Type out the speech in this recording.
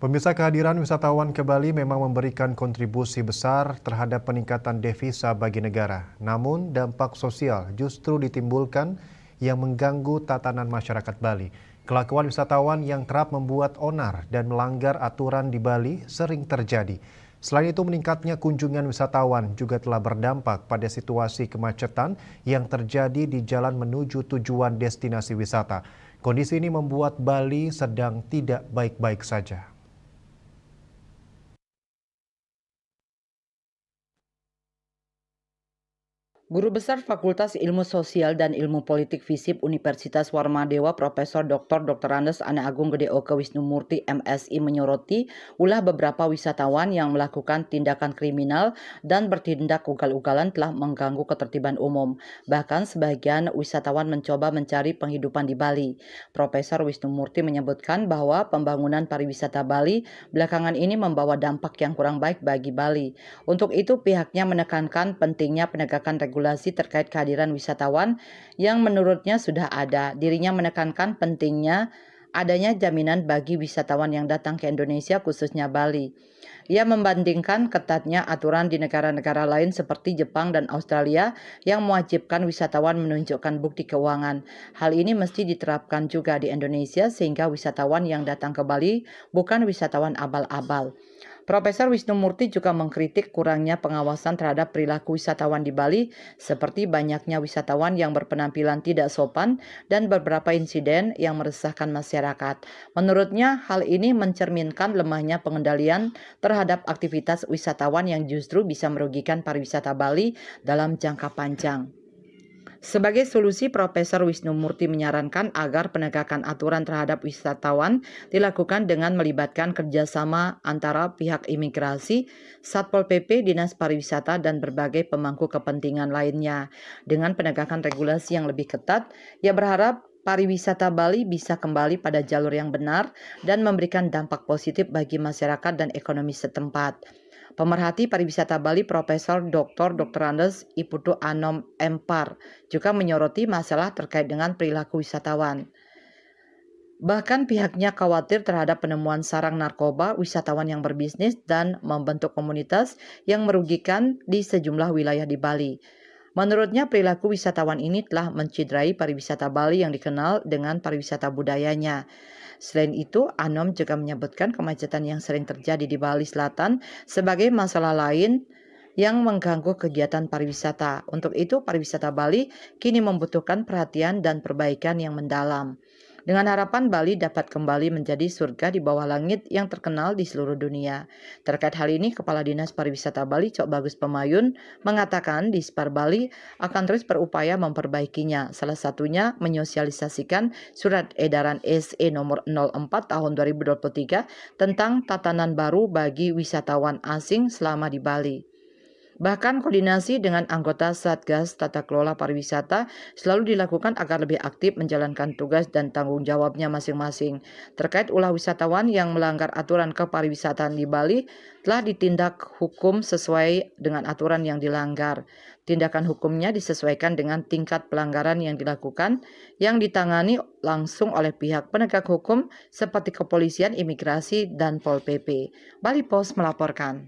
Pemirsa, kehadiran wisatawan ke Bali memang memberikan kontribusi besar terhadap peningkatan devisa bagi negara. Namun, dampak sosial justru ditimbulkan yang mengganggu tatanan masyarakat Bali. Kelakuan wisatawan yang kerap membuat onar dan melanggar aturan di Bali sering terjadi. Selain itu, meningkatnya kunjungan wisatawan juga telah berdampak pada situasi kemacetan yang terjadi di jalan menuju tujuan destinasi wisata. Kondisi ini membuat Bali sedang tidak baik-baik saja. Guru Besar Fakultas Ilmu Sosial dan Ilmu Politik FISIP Universitas Warmadewa Profesor Dr. Andes Ana Agung Gede Oke Wisnumurti MSI menyoroti ulah beberapa wisatawan yang melakukan tindakan kriminal dan bertindak ugal-ugalan telah mengganggu ketertiban umum. Bahkan sebagian wisatawan mencoba mencari penghidupan di Bali. Profesor Wisnumurti menyebutkan bahwa pembangunan pariwisata Bali belakangan ini membawa dampak yang kurang baik bagi Bali. Untuk itu pihaknya menekankan pentingnya penegakan regulasi terkait kehadiran wisatawan yang menurutnya sudah ada. Dirinya menekankan pentingnya adanya jaminan bagi wisatawan yang datang ke Indonesia khususnya Bali. Ia membandingkan ketatnya aturan di negara-negara lain seperti Jepang dan Australia yang mewajibkan wisatawan menunjukkan bukti keuangan. Hal ini mesti diterapkan juga di Indonesia sehingga wisatawan yang datang ke Bali bukan wisatawan abal-abal. Profesor Wisnumurti juga mengkritik kurangnya pengawasan terhadap perilaku wisatawan di Bali, seperti banyaknya wisatawan yang berpenampilan tidak sopan dan beberapa insiden yang meresahkan masyarakat. Menurutnya, hal ini mencerminkan lemahnya pengendalian terhadap aktivitas wisatawan yang justru bisa merugikan pariwisata Bali dalam jangka panjang. Sebagai solusi, Profesor Wisnumurti menyarankan agar penegakan aturan terhadap wisatawan dilakukan dengan melibatkan kerjasama antara pihak imigrasi, Satpol PP, Dinas Pariwisata, dan berbagai pemangku kepentingan lainnya. Dengan penegakan regulasi yang lebih ketat, ia berharap pariwisata Bali bisa kembali pada jalur yang benar dan memberikan dampak positif bagi masyarakat dan ekonomi setempat. Pemerhati pariwisata Bali Profesor Dr. Andes Iputu Anom Empar juga menyoroti masalah terkait dengan perilaku wisatawan. Bahkan pihaknya khawatir terhadap penemuan sarang narkoba, wisatawan yang berbisnis, dan membentuk komunitas yang merugikan di sejumlah wilayah di Bali. Menurutnya perilaku wisatawan ini telah menciderai pariwisata Bali yang dikenal dengan pariwisata budayanya. Selain itu, Anom juga menyebutkan kemacetan yang sering terjadi di Bali Selatan sebagai masalah lain yang mengganggu kegiatan pariwisata. Untuk itu, pariwisata Bali kini membutuhkan perhatian dan perbaikan yang mendalam. Dengan harapan Bali dapat kembali menjadi surga di bawah langit yang terkenal di seluruh dunia. Terkait hal ini, Kepala Dinas Pariwisata Bali, Cok Bagus Pemayun, mengatakan Dispar Bali akan terus berupaya memperbaikinya. Salah satunya menyosialisasikan Surat Edaran SE nomor 04 tahun 2023 tentang tatanan baru bagi wisatawan asing selama di Bali. Bahkan koordinasi dengan anggota Satgas Tata Kelola Pariwisata selalu dilakukan agar lebih aktif menjalankan tugas dan tanggung jawabnya masing-masing. Terkait ulah wisatawan yang melanggar aturan kepariwisataan di Bali telah ditindak hukum sesuai dengan aturan yang dilanggar. Tindakan hukumnya disesuaikan dengan tingkat pelanggaran yang dilakukan yang ditangani langsung oleh pihak penegak hukum seperti kepolisian, imigrasi, dan Pol PP. Bali Pos melaporkan.